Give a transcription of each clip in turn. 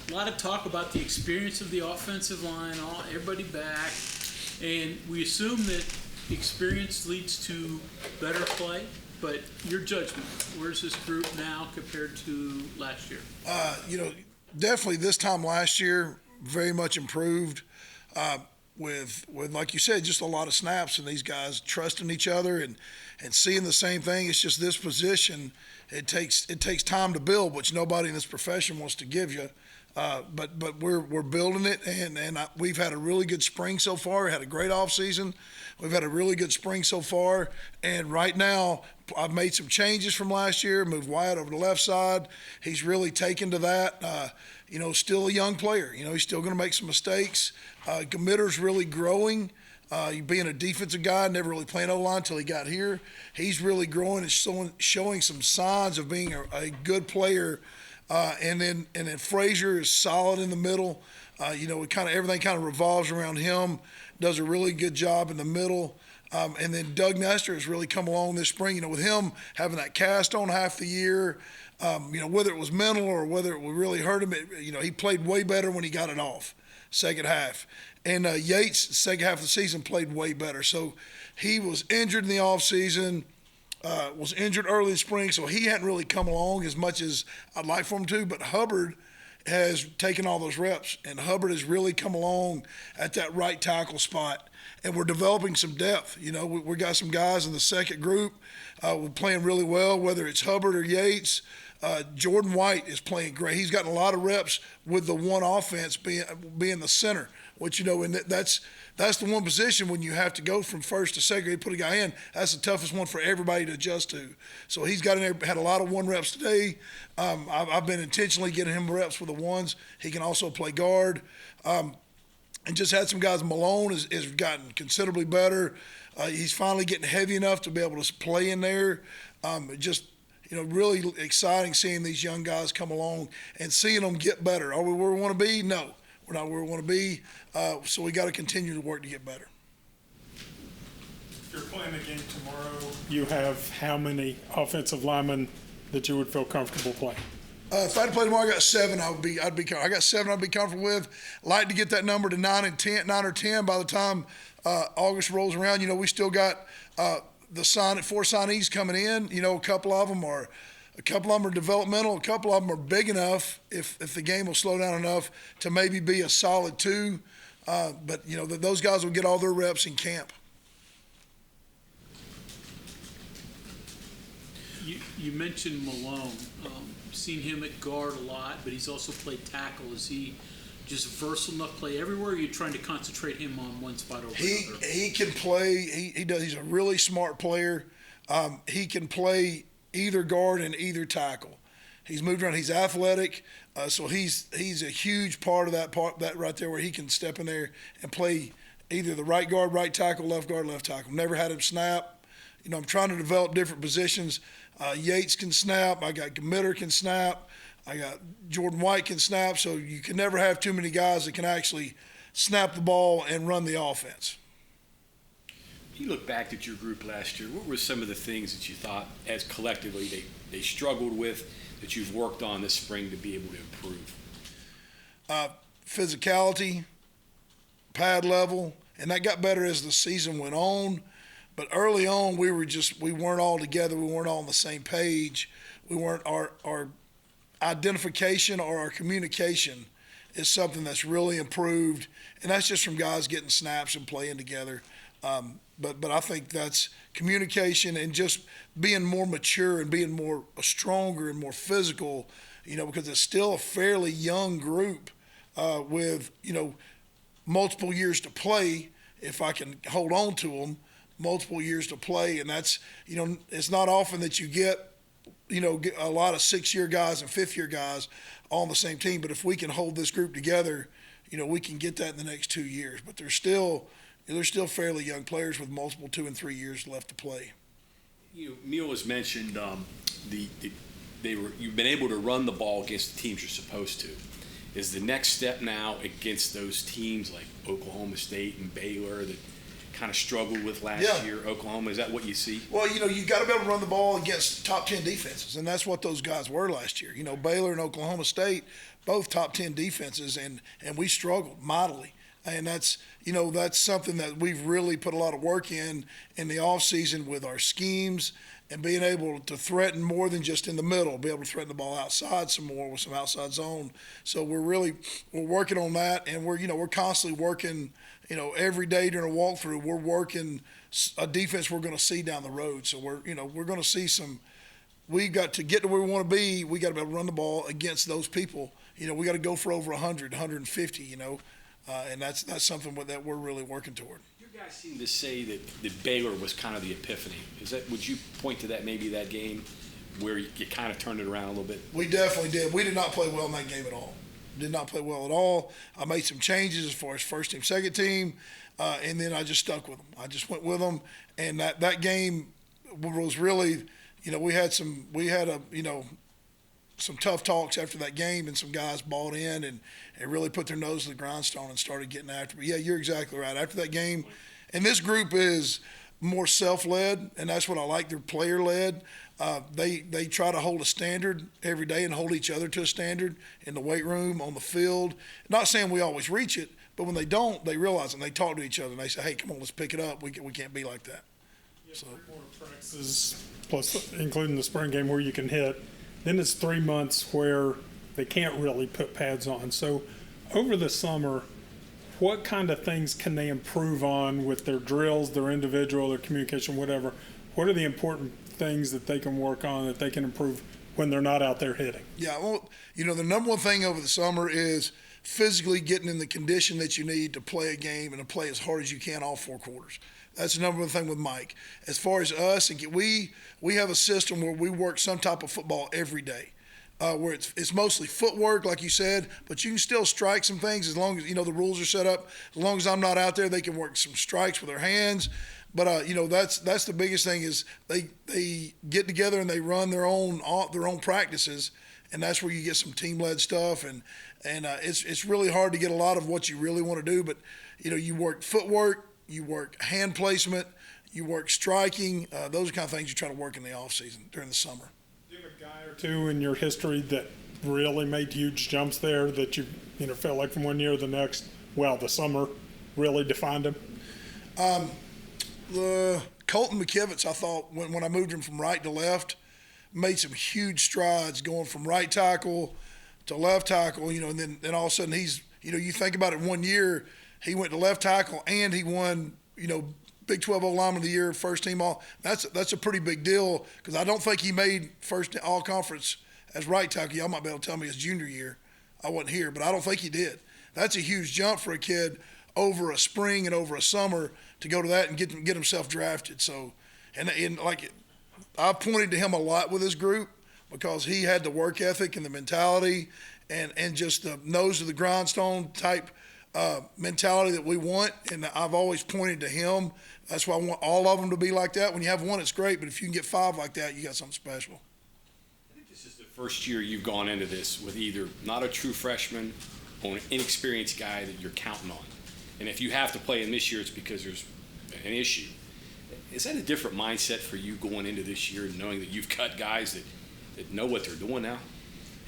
A lot of talk about the experience of the offensive line, everybody back, and we assume that experience leads to better play. But your judgment, where's this group now compared to last year? Definitely this time last year, very much improved. With like you said, just a lot of snaps and these guys trusting each other and seeing the same thing. It's just this position. It takes time to build, which nobody in this profession wants to give you. But we're building it, and we've had a really good spring so far. We had a great off season. We've had a really good spring so far, and right now I've made some changes from last year. Moved Wyatt over to the left side. He's really taken to that. Still a young player. He's still going to make some mistakes. Committer's really growing. Being a defensive guy, never really playing O-line until he got here. He's really growing and showing some signs of being a good player. And then Frazier is solid in the middle. Everything kind of revolves around him. Does a really good job in the middle. And then Doug Nestor has really come along this spring. With him having that cast on half the year, whether it was mental or whether it would really hurt him, he played way better when he got it off, second half. And Yates, second half of the season, played way better. So he was injured in the offseason. Was injured early in the spring, so he hadn't really come along as much as I'd like for him to. But Hubbard has taken all those reps, and Hubbard has really come along at that right tackle spot. And we're developing some depth. We got some guys in the second group. We're playing really well, whether it's Hubbard or Yates. Jordan White is playing great. He's gotten a lot of reps with the one offense being the center, which, and that's the one position when you have to go from first to second, you put a guy in, that's the toughest one for everybody to adjust to. So he's got in there, had a lot of one reps today. I've been intentionally getting him reps with the ones. He can also play guard. And just had some guys. Malone has gotten considerably better. He's finally getting heavy enough to be able to play in there. Really exciting seeing these young guys come along and seeing them get better. Are we where we want to be? No, we're not where we want to be. So we got to continue to work to get better. If you're playing the game tomorrow, you have how many offensive linemen that you would feel comfortable playing? If I had to play tomorrow, I got 7. I got 7. I'd be comfortable with. Like to get that number to 9 or 10 by the time August rolls around. We still got the 4 signees coming in. A couple of them are developmental. A couple of them are big enough if the game will slow down enough to maybe be a solid 2. But those guys will get all their reps in camp. You mentioned Malone. Seen him at guard a lot, but he's also played tackle. Is he just versatile enough to play everywhere, or are you trying to concentrate him on one spot over another? He can play. He does. He's a really smart player. He can play either guard and either tackle. He's moved around. He's athletic, so he's a huge part of that right there, where he can step in there and play either the right guard, right tackle, left guard, left tackle. Never had him snap. I'm trying to develop different positions. Yates can snap. I got Committer can snap. I got Jordan White can snap. So you can never have too many guys that can actually snap the ball and run the offense. You look back at your group last year, what were some of the things that you thought, as collectively, they struggled with, that you've worked on this spring to be able to improve? Physicality, pad level, and that got better as the season went on. But early on, we weren't all together. We weren't all on the same page. We weren't our identification or our communication is something that's really improved, and that's just from guys getting snaps and playing together. But I think that's communication and just being more mature and being more stronger and more physical, because it's still a fairly young group with, multiple years to play if I can hold on to them, multiple years to play. And that's, it's not often that you get a lot of 6-year guys and 5th-year guys on the same team. But if we can hold this group together, we can get that in the next 2 years. But they're still fairly young players with multiple 2 and 3 years left to play. Neil has mentioned you've been able to run the ball against the teams you're supposed to. Is the next step now against those teams like Oklahoma State and Baylor that kind of struggled with last Yeah. year, Oklahoma? Is that what you see? Well, you got to be able to run the ball against top 10 defenses, and that's what those guys were last year. Baylor and Oklahoma State, both top 10 defenses, and we struggled mightily. And that's something that we've really put a lot of work in the offseason with our schemes and being able to threaten more than just in the middle, be able to threaten the ball outside some more with some outside zone. So we're working on that, and we're constantly working. Every day during a walkthrough, we're working a defense we're going to see down the road. So we're going to see some. We got to get to where we want to be. We got to be able to run the ball against those people. We got to go for over 100, 150. And that's something that we're really working toward. You guys seem to say that Baylor was kind of the epiphany. Would you point to that, maybe that game where you kind of turned it around a little bit? We definitely did. We did not play well in that game at all. Did not play well at all. I made some changes as far as first team, second team, and then I just stuck with them. I just went with them, and that game was really, we had some tough talks after that game, and some guys bought in and really put their nose to the grindstone and started getting after. But yeah, you're exactly right. After that game, and this group is more self-led, and that's what I like. They're player-led. They try to hold a standard every day and hold each other to a standard in the weight room, on the field. Not saying we always reach it, but when they don't, they realize it, and they talk to each other, and they say, hey, come on, let's pick it up. We can't be like that. So 3 more practices, plus including the spring game where you can hit. Then it's 3 months where they can't really put pads on. So over the summer, what kind of things can they improve on with their drills, their individual, their communication, whatever? What are the important things that they can work on, that they can improve when they're not out there hitting? Yeah, well, the number one thing over the summer is physically getting in the condition that you need to play a game and to play as hard as you can all 4 quarters. That's the number one thing with Mike. As far as us, we have a system where we work some type of football every day, where it's mostly footwork, like you said, but you can still strike some things as long as, the rules are set up. As long as I'm not out there, they can work some strikes with their hands. But, that's the biggest thing is they get together and they run their own practices, and that's where you get some team-led stuff. And it's really hard to get a lot of what you really want to do, but, you work footwork, you work hand placement, you work striking. Those are kind of things you try to work in the offseason during the summer. Do you have a guy or two in your history that really made huge jumps there that you felt like from one year to the next, the summer really defined him? Colton McKivitz, I thought, when I moved him from right to left, made some huge strides going from right tackle to left tackle, and then all of a sudden he's, you think about it, 1 year he went to left tackle and he won, Big 12 O-Lineman of the Year, first team all. That's a pretty big deal because I don't think he made first all conference as right tackle. Y'all might be able to tell me his junior year. I wasn't here, but I don't think he did. That's a huge jump for a kid over a spring and over a summer to go to that and get himself drafted. So, and like I pointed to him a lot with this group because he had the work ethic and the mentality and just the nose to the grindstone type mentality that we want, and I've always pointed to him. That's why I want all of them to be like that. When you have one, it's great, but if you can get 5 like that, you got something special. I think this is the first year you've gone into this with either not a true freshman or an inexperienced guy that you're counting on. And if you have to play in this year, it's because there's an issue. Is that a different mindset for you going into this year, knowing that you've got guys that know what they're doing now?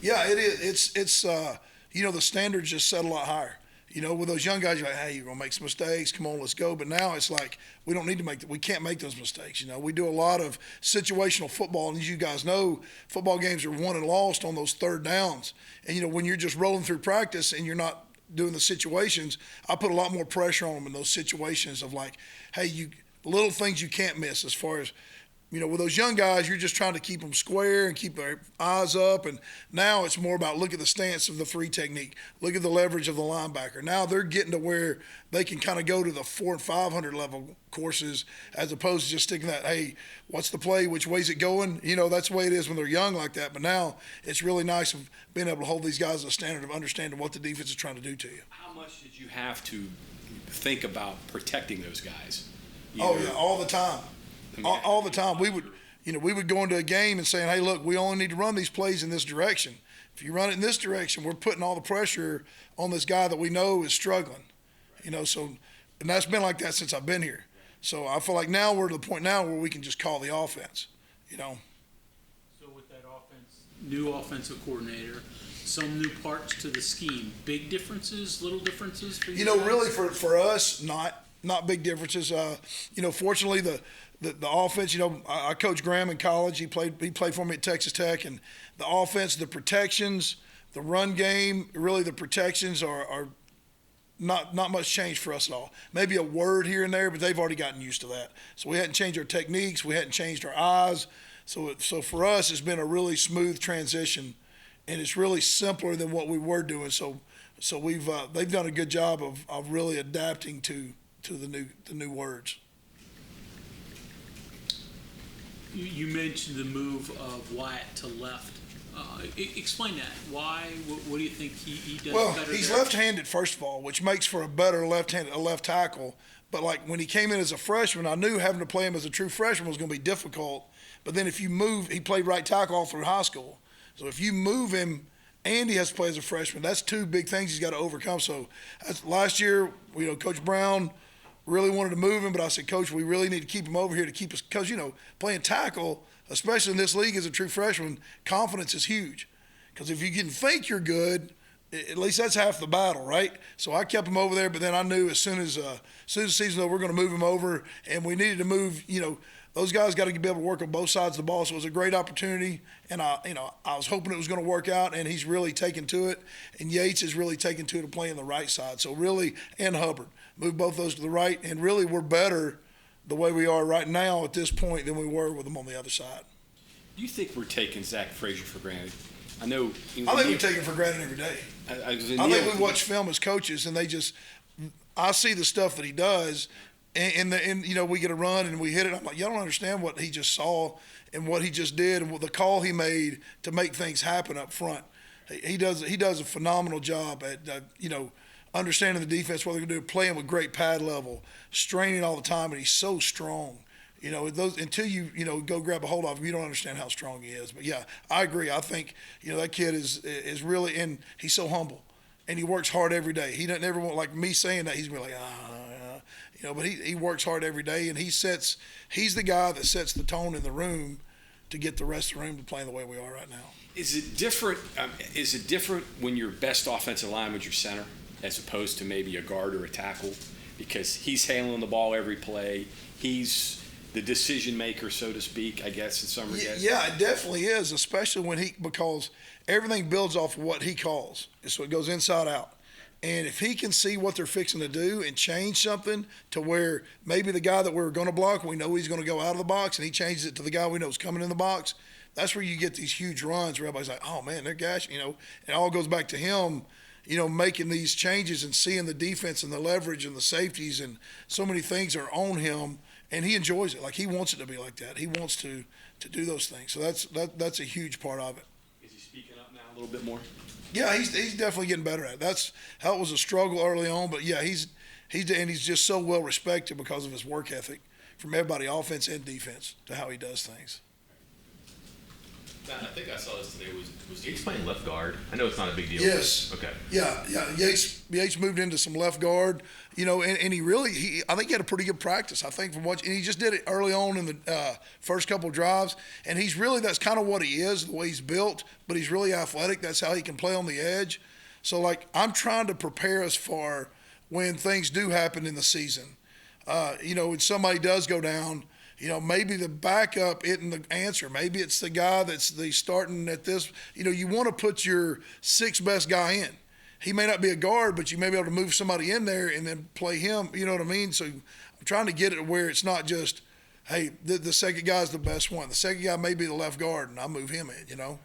Yeah, it is. It's the standards just set a lot higher. With those young guys, you're like, hey, you're going to make some mistakes. Come on, let's go. But now it's like we don't need to we can't make those mistakes. We do a lot of situational football. And as you guys know, football games are won and lost on those third downs. And, when you're just rolling through practice and you're not doing the situations, I put a lot more pressure on them in those situations of like, hey, little things you can't miss as far as, with those young guys, you're just trying to keep them square and keep their eyes up. And now it's more about look at the stance of the 3 technique, look at the leverage of the linebacker. Now they're getting to where they can kind of go to the 400 and 500 level courses as opposed to just sticking that, hey, what's the play, which way's it going? That's the way it is when they're young like that. But now it's really nice of being able to hold these guys to a standard of understanding what the defense is trying to do to you. How much did you have to think about protecting those guys? Oh, yeah, all the time. All the time. We would go into a game and saying, hey, look, we only need to run these plays in this direction. If you run it in this direction, we're putting all the pressure on this guy that we know is struggling. So, and that's been like that since I've been here. So I feel like now we're to the point now where we can just call the offense, So with that new offensive coordinator, some new parts to the scheme, big differences, little differences for you guys? Really for us, not big differences. Fortunately the offense, I coached Graham in college. He played for me at Texas Tech, and the offense, the protections, the run game, really the protections are not much change for us at all. Maybe a word here and there, but they've already gotten used to that. So we hadn't changed our techniques. We hadn't changed our eyes. So for us, it's been a really smooth transition, and it's really simpler than what we were doing. So they've done a good job of really adapting to the new words. You mentioned the move of Wyatt to left. Explain that. Why? What do you think he does Well, better he's there? left-handed, first of all, which makes for a better left tackle. But like when he came in as a freshman, I knew having to play him as a true freshman was going to be difficult. But then if you move, he played right tackle all through high school. So if you move him and he has to play as a freshman, that's two big things he's got to overcome. So last year, Coach Brown really wanted to move him, but I said, Coach, we really need to keep him over here to keep us, because, playing tackle, especially in this league as a true freshman, confidence is huge. Because if you can think you're good, at least that's half the battle, right? So I kept him over there, but then I knew as soon as the season's over, we're going to move him over, and we needed to move, those guys got to be able to work on both sides of the ball. So it was a great opportunity, and I was hoping it was going to work out, and he's really taken to it. And Yates is really taken to it of playing the right side. So really, and Hubbard, move both those to the right, and really we're better the way we are right now at this point than we were with them on the other side. Do you think we're taking Zach Frazier for granted? I know. I think we take him for granted every day. I think we watch film as coaches, and I see the stuff that he does, and we get a run and we hit it. I'm like, y'all don't understand what he just saw and what he just did and what the call he made to make things happen up front. He does a phenomenal job at understanding the defense, what they're going to do, playing with great pad level, straining all the time, and he's so strong. Until you go grab a hold of him, you don't understand how strong he is. But yeah, I agree. I think that kid is really, and he's so humble, and he works hard every day. He doesn't ever want, like me saying that, he's gonna be like but he works hard every day, and he's the guy that sets the tone in the room to get the rest of the room to play the way we are right now. Is it different? Is it different when your best offensive lineman is your center, as opposed to maybe a guard or a tackle, because he's handling the ball every play, he's the decision maker, so to speak, I guess, in some regards? Yeah, it definitely is, especially because everything builds off of what he calls. So it goes inside out. And if he can see what they're fixing to do and change something to where maybe the guy that we're going to block, we know he's going to go out of the box, and he changes it to the guy we know is coming in the box, that's where you get these huge runs where everybody's like, oh, man, they're gashing, It all goes back to him, making these changes and seeing the defense and the leverage and the safeties, and so many things are on him. And he enjoys it. Like, he wants it to be like that. He wants to do those things. So that's a huge part of it. Is he speaking up now a little bit more? Yeah, he's definitely getting better at it. That was a struggle early on, but yeah, he's just so well respected because of his work ethic from everybody, offense and defense, to how he does things. I think I saw this today. Was Yates playing left guard? I know it's not a big deal. Yes. Okay. Yeah. Yates moved into some left guard, and I think he had a pretty good practice. I think and he just did it early on in the first couple of drives, and that's kind of what he is, the way he's built, but he's really athletic. That's how he can play on the edge. So, I'm trying to prepare us for when things do happen in the season. When somebody does go down, maybe the backup isn't the answer. Maybe it's the guy that's the starting at this. You want to put your sixth best guy in. He may not be a guard, but you may be able to move somebody in there and then play him. You know what I mean? So I'm trying to get it where it's not just, hey, the second guy's the best one. The second guy may be the left guard, and I move him in, I was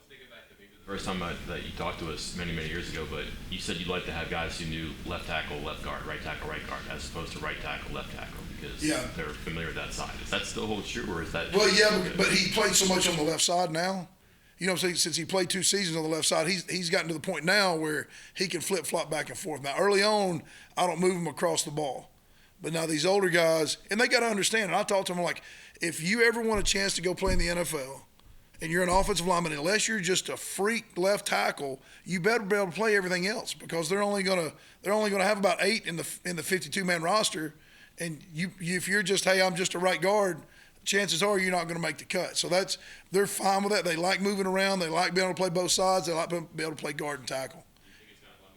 thinking back to maybe the first time that you talked to us many, many years ago, but you said you'd like to have guys who knew left tackle, left guard, right tackle, right guard, as opposed to right tackle, left tackle. Because they're familiar with that side. Is that still hold true, or is that? Well, yeah, but he played so much on the left side now. Since he played 2 seasons on the left side, he's gotten to the point now where he can flip-flop back and forth. Now, early on, I don't move him across the ball. But now these older guys, and they got to understand, and I talk to them like, if you ever want a chance to go play in the NFL and you're an offensive lineman, unless you're just a freak left tackle, you better be able to play everything else, because they're only going to have about 8 in the 52-man roster. and if you're just, hey, I'm just a right guard, chances are you're not going to make the cut. So they're fine with that. They like moving around. They like being able to play both sides. They like being able to play guard and tackle.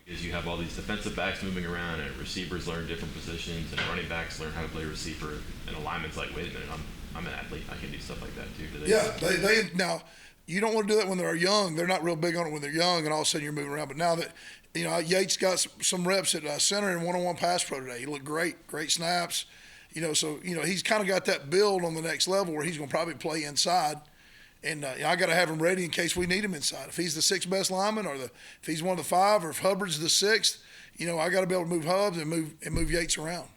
Because you have all these defensive backs moving around, and receivers learn different positions, and running backs learn how to play receiver, and a lineman's like, wait a minute, I'm an athlete. I can do stuff like that too. They now, you don't want to do that when they're young. They're not real big on it when they're young, and all of a sudden you're moving around. But now that, Yates got some reps at center and one-on-one pass pro today. He looked great snaps. So he's kind of got that build on the next level where he's going to probably play inside. And I got to have him ready in case we need him inside. If he's the sixth best lineman, or if he's one of the five, or if Hubbard's the sixth, I got to be able to move Hubbs and move Yates around.